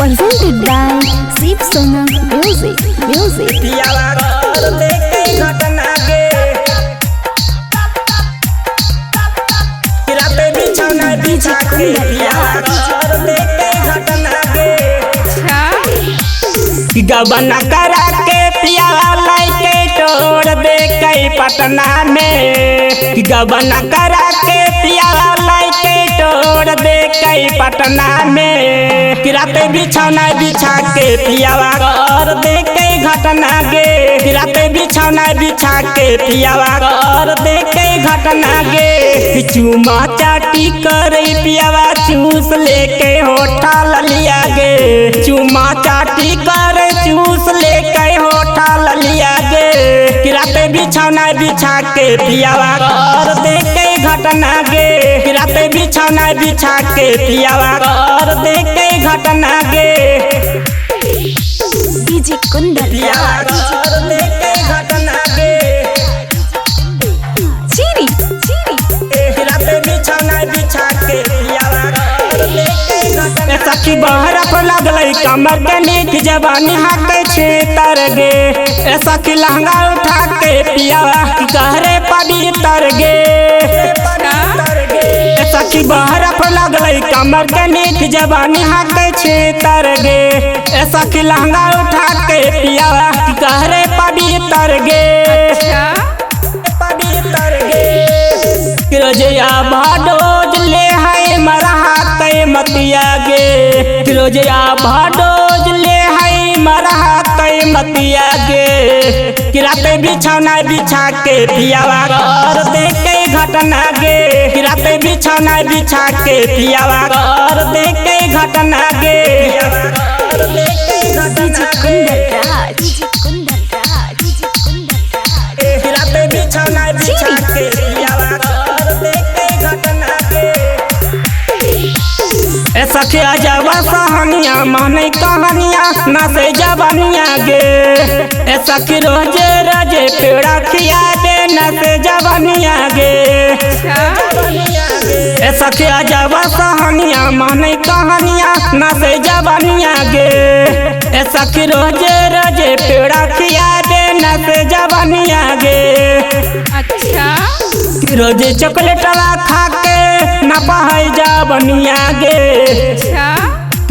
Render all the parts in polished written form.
presented by Shiv Sona Music. पियावा घर देखे घटना के राते बिछौना बिछा के पियावा घर देखे घटना के गबन करा के पियावा लाइके तोड़ दे कई पटना में गबन करा के पियावा लाइके तोड़ दे कई पटना में राते बिछौना बिछा के पियावा घर देखे घटना गे राते बिछौना बिछा के पियावा घर देखे घटना गे चूमा चाटी करे पियावा चूस लेके होठा ललिया गे चूमा चाटी करे चूस लेके होठा ललिया गे राते बिछौना बिछा के पियावा घर देखे घटना गे राते बिछौना बिछा के पियावा घर देखे घटना गे DJ Kundar पियावा घर देखे घटना गे Chiri राते बिछौना बिछा के पियावा घर देखे घटना सखी बहरफ लगल कमर के नीक जवानी हाके छे तर गे सखी लहंगा उठा के पियावा गहरे पवित्र गे सखी बहरफ लगल कमर के नीक जवानी हाके छे तर गे सखी लहंगा उठा के पियावा गहरे पवित्र गे रोजया भाडोज ले है मरहा तय मतिया गे रोजया भाडोज ले है मरहा तय मतिया गे राते बिछौना बिछा के पियावा घर देखे घटना गे राते बिछौना बिछा के पियावा घर देखे घटना गे राते बिछौना बिछा के पियावा घर देखे घटना गे सखिया जवा सहनिया माने कहानिया ना से जवानिया गे सखी रोजे रोजे पेड़ा खिया दे ना से जवानिया गे सखिया जवा सहनिया माने कहानिया ना से जवानिया गे सखी रोजे रोजे पेड़ा खिया दे ना से जवानिया गे रोजे चॉकलेट खा के ना पाई जवानिया गे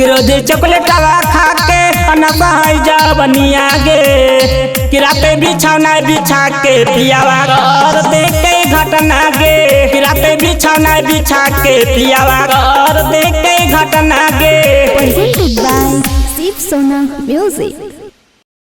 रोजे चॉकलेट खा के ना पाई जवानिया गे राते बिछौना बिछा के पियावा घर देखे घटना गे राते बिछौना बिछा के पियावा घर देखे घटना गे presented by Shiv Sona Music.